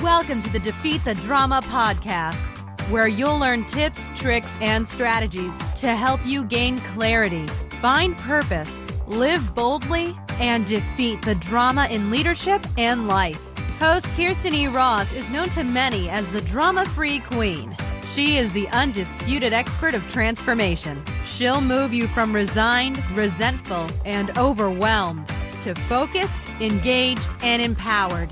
Welcome to the Defeat the Drama podcast, where you'll learn tips, tricks, and strategies to help you gain clarity, find purpose, live boldly, and defeat the drama in leadership and life. Host Kirsten E. Ross is known to many as the drama-free queen. She is the undisputed expert of transformation. She'll move you from resigned, resentful, and overwhelmed to focused, engaged, and empowered.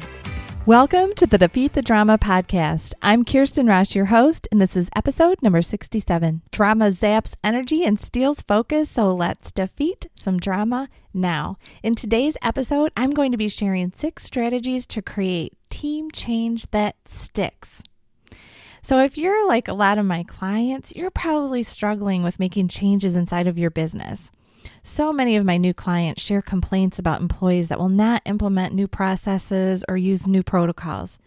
Welcome to the Defeat the Drama podcast. I'm Kirsten Ross, your host, and this is episode number 67. Drama zaps energy and steals focus, so let's defeat some drama now. In today's episode, I'm going to be sharing 6 strategies to create team change that sticks. So if you're like a lot of my clients, you're probably struggling with making changes inside of your business. So many of my new clients share complaints about employees that will not implement new processes or use new protocols.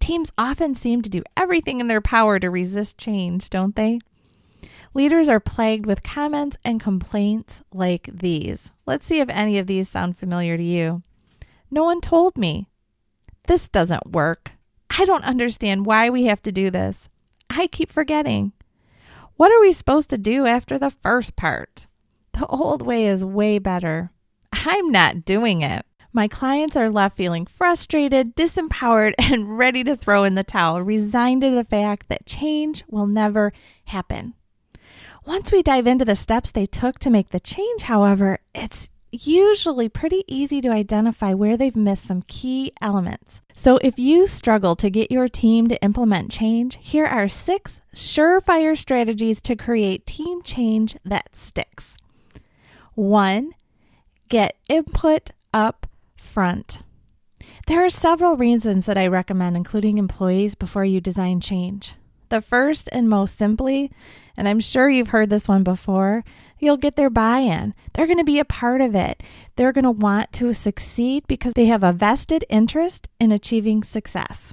Teams often seem to do everything in their power to resist change, don't they? Leaders are plagued with comments and complaints like these. Let's see if any of these sound familiar to you. No one told me. This doesn't work. I don't understand why we have to do this. I keep forgetting. What are we supposed to do after the first part? The old way is way better. I'm not doing it. My clients are left feeling frustrated, disempowered, and ready to throw in the towel, resigned to the fact that change will never happen. Once we dive into the steps they took to make the change, however, it's usually pretty easy to identify where they've missed some key elements. So if you struggle to get your team to implement change, here are 6 surefire strategies to create team change that sticks. 1, get input up front. There are several reasons that I recommend including employees before you design change. The first and most simply, and I'm sure you've heard this one before, you'll get their buy-in. They're going to be a part of it. They're going to want to succeed because they have a vested interest in achieving success.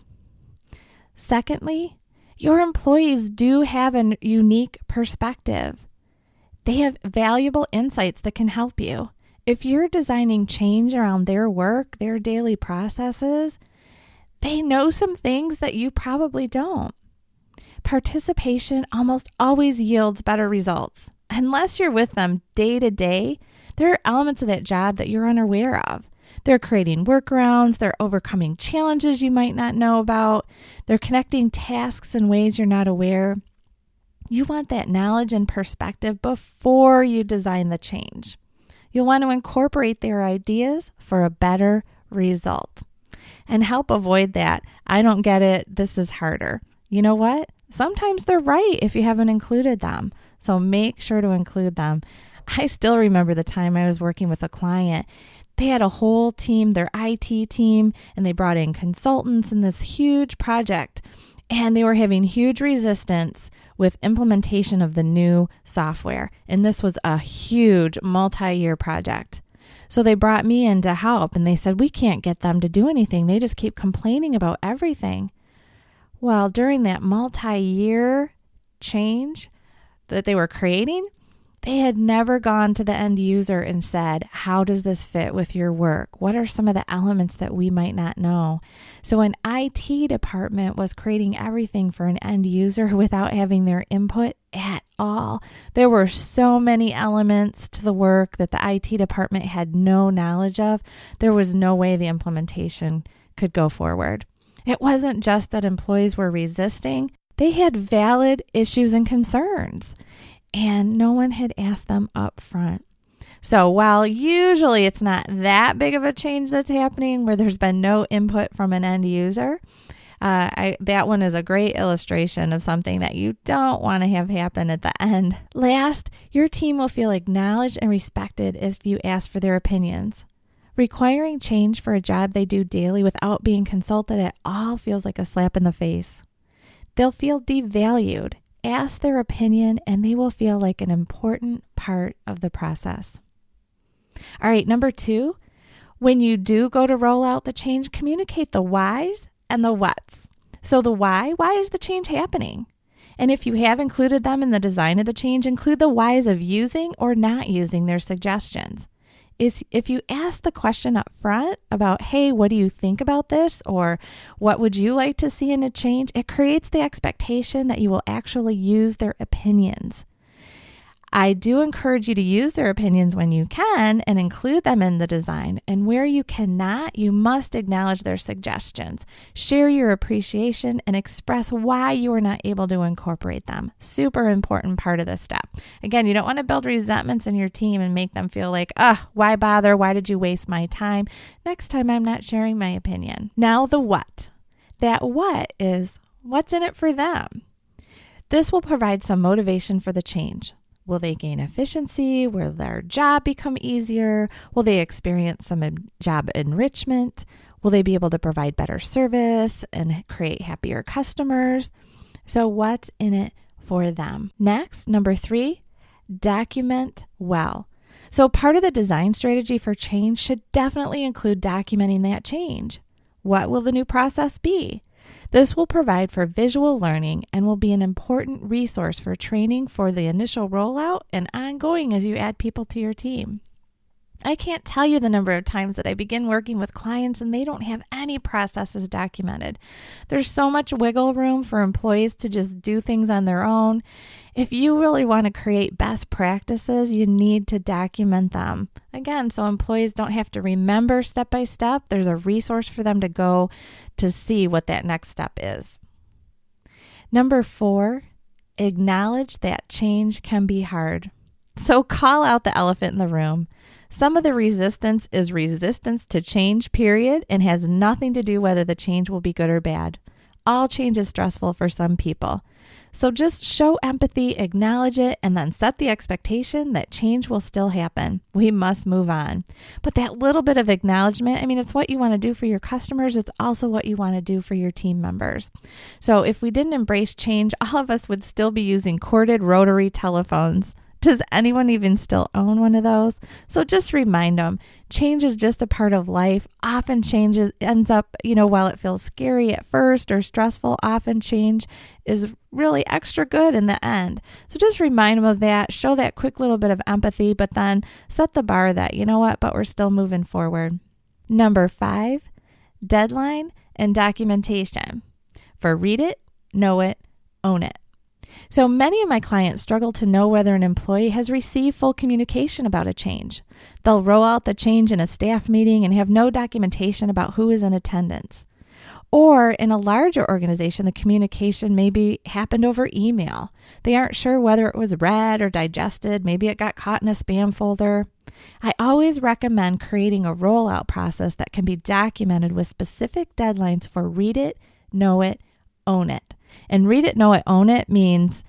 Secondly, your employees do have a unique perspective. They have valuable insights that can help you. If you're designing change around their work, their daily processes, they know some things that you probably don't. Participation almost always yields better results. Unless you're with them day to day, there are elements of that job that you're unaware of. They're creating workarounds, they're overcoming challenges you might not know about, they're connecting tasks in ways you're not aware. You want that knowledge and perspective before you design the change. You'll want to incorporate their ideas for a better result and help avoid that. I don't get it. This is harder. You know what? Sometimes they're right if you haven't included them. So make sure to include them. I still remember the time I was working with a client. They had a whole team, their IT team, and they brought in consultants in this huge project. And they were having huge resistance with implementation of the new software. And this was a huge multi-year project. So they brought me in to help and they said, we can't get them to do anything. They just keep complaining about everything. Well, during that multi-year change that they were creating, they had never gone to the end user and said, how does this fit with your work? What are some of the elements that we might not know? So an IT department was creating everything for an end user without having their input at all. There were so many elements to the work that the IT department had no knowledge of. There was no way the implementation could go forward. It wasn't just that employees were resisting. They had valid issues and concerns. And no one had asked them up front. So while usually it's not that big of a change that's happening where there's been no input from an end user, that one is a great illustration of something that you don't want to have happen at the end. Last, your team will feel acknowledged and respected if you ask for their opinions. Requiring change for a job they do daily without being consulted at all feels like a slap in the face. They'll feel devalued. Ask their opinion and they will feel like an important part of the process. All right, number 2, when you do go to roll out the change, communicate the whys and the whats. So the why is the change happening? And if you have included them in the design of the change, include the whys of using or not using their suggestions. is if you ask the question up front about, hey, what do you think about this? Or what would you like to see in a change? It creates the expectation that you will actually use their opinions. I do encourage you to use their opinions when you can and include them in the design. And where you cannot, you must acknowledge their suggestions, share your appreciation, and express why you are not able to incorporate them. Super important part of this step. Again, you don't want to build resentments in your team and make them feel like, why bother? Why did you waste my time? Next time I'm not sharing my opinion. Now the what. That what is what's in it for them. This will provide some motivation for the change. Will they gain efficiency? Will their job become easier? Will they experience some job enrichment? Will they be able to provide better service and create happier customers? So what's in it for them? Next, number 3, document well. So part of the design strategy for change should definitely include documenting that change. What will the new process be? This will provide for visual learning and will be an important resource for training for the initial rollout and ongoing as you add people to your team. I can't tell you the number of times that I begin working with clients and they don't have any processes documented. There's so much wiggle room for employees to just do things on their own. If you really want to create best practices, you need to document them. Again, so employees don't have to remember step by step. There's a resource for them to go to see what that next step is. Number 4, acknowledge that change can be hard. So call out the elephant in the room. Some of the resistance is resistance to change, period, and has nothing to do whether the change will be good or bad. All change is stressful for some people. So just show empathy, acknowledge it, and then set the expectation that change will still happen. We must move on. But that little bit of acknowledgement, it's what you want to do for your customers. It's also what you want to do for your team members. So if we didn't embrace change, all of us would still be using corded rotary telephones. Does anyone even still own one of those? So just remind them, change is just a part of life. Often change ends up, while it feels scary at first or stressful, often change is really extra good in the end. So just remind them of that, show that quick little bit of empathy, but then set the bar that, but we're still moving forward. Number 5, deadline and documentation. For read it, know it, own it. So many of my clients struggle to know whether an employee has received full communication about a change. They'll roll out the change in a staff meeting and have no documentation about who is in attendance. Or in a larger organization, the communication maybe happened over email. They aren't sure whether it was read or digested. Maybe it got caught in a spam folder. I always recommend creating a rollout process that can be documented with specific deadlines for read it, know it, own it. And read it, know it, own it means,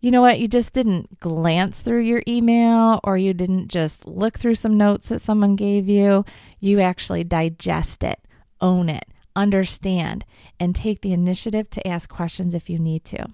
you just didn't glance through your email or you didn't just look through some notes that someone gave you. You actually digest it, own it, understand, and take the initiative to ask questions if you need to.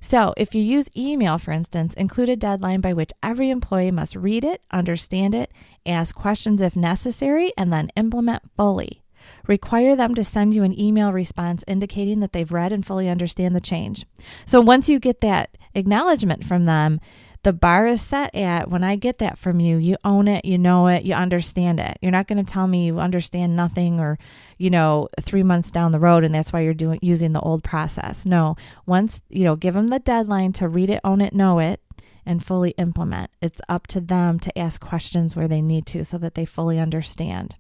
So if you use email, for instance, include a deadline by which every employee must read it, understand it, ask questions if necessary, and then implement fully. Require them to send you an email response indicating that they've read and fully understand the change. So once you get that acknowledgement from them, the bar is set at, when I get that from you, you own it, you know it, you understand it. You're not going to tell me you understand nothing or, 3 months down the road and that's why you're using the old process. No, once, give them the deadline to read it, own it, know it, and fully implement. It's up to them to ask questions where they need to so that they fully understand.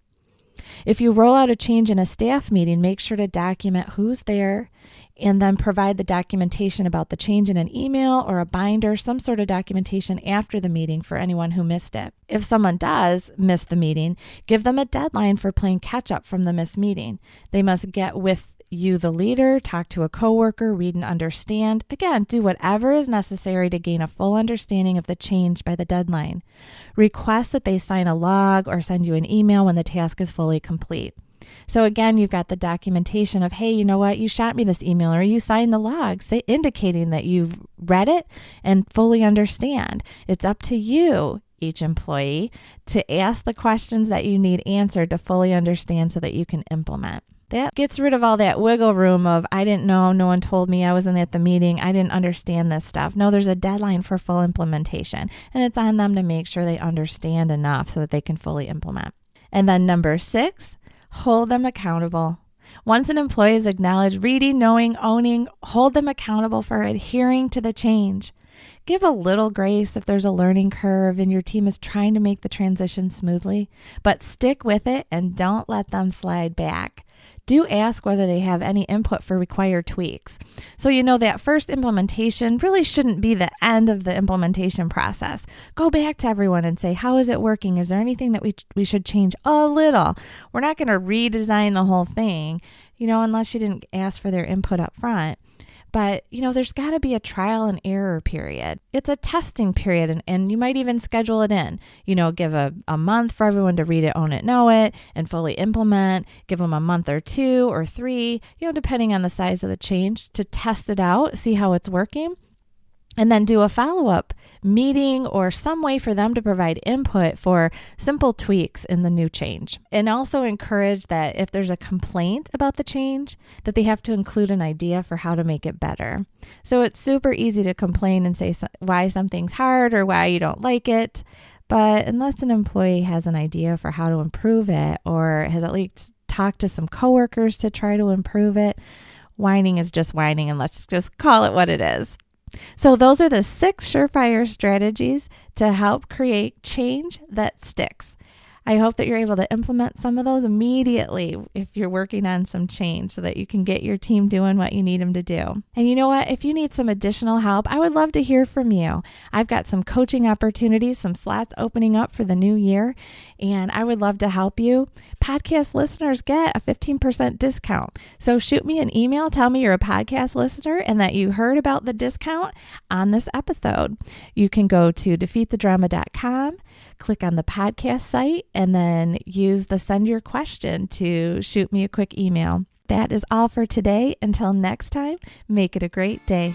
If you roll out a change in a staff meeting, make sure to document who's there and then provide the documentation about the change in an email or a binder, some sort of documentation after the meeting for anyone who missed it. If someone does miss the meeting, give them a deadline for playing catch up from the missed meeting. They must get with you, the leader, talk to a coworker, read and understand. Again, do whatever is necessary to gain a full understanding of the change by the deadline. Request that they sign a log or send you an email when the task is fully complete. So again, you've got the documentation of, hey, you know what? You shot me this email or you signed the log, indicating that you've read it and fully understand. It's up to you, each employee, to ask the questions that you need answered to fully understand so that you can implement. That gets rid of all that wiggle room of, I didn't know, no one told me, I wasn't at the meeting, I didn't understand this stuff. No, there's a deadline for full implementation, and it's on them to make sure they understand enough so that they can fully implement. And then number 6, hold them accountable. Once an employee is acknowledged reading, knowing, owning, hold them accountable for adhering to the change. Give a little grace if there's a learning curve and your team is trying to make the transition smoothly, but stick with it and don't let them slide back. Do ask whether they have any input for required tweaks. So that first implementation really shouldn't be the end of the implementation process. Go back to everyone and say, how is it working? Is there anything that we should change a little? We're not going to redesign the whole thing, unless you didn't ask for their input up front. But, there's got to be a trial and error period. It's a testing period, and you might even schedule it in. Give a month for everyone to read it, own it, know it, and fully implement. Give them a month or 2 or 3, depending on the size of the change, to test it out, see how it's working. And then do a follow-up meeting or some way for them to provide input for simple tweaks in the new change. And also encourage that if there's a complaint about the change, that they have to include an idea for how to make it better. So it's super easy to complain and say why something's hard or why you don't like it. But unless an employee has an idea for how to improve it or has at least talked to some coworkers to try to improve it, whining is just whining, and let's just call it what it is. So those are the 6 surefire strategies to help create change that sticks. I hope that you're able to implement some of those immediately if you're working on some change so that you can get your team doing what you need them to do. And you know what? If you need some additional help, I would love to hear from you. I've got some coaching opportunities, some slots opening up for the new year, and I would love to help you. Podcast listeners get a 15% discount. So shoot me an email, tell me you're a podcast listener and that you heard about the discount on this episode. You can go to defeatthedrama.com, click on the podcast site, and then use the send your question to shoot me a quick email. That is all for today. Until next time, make it a great day.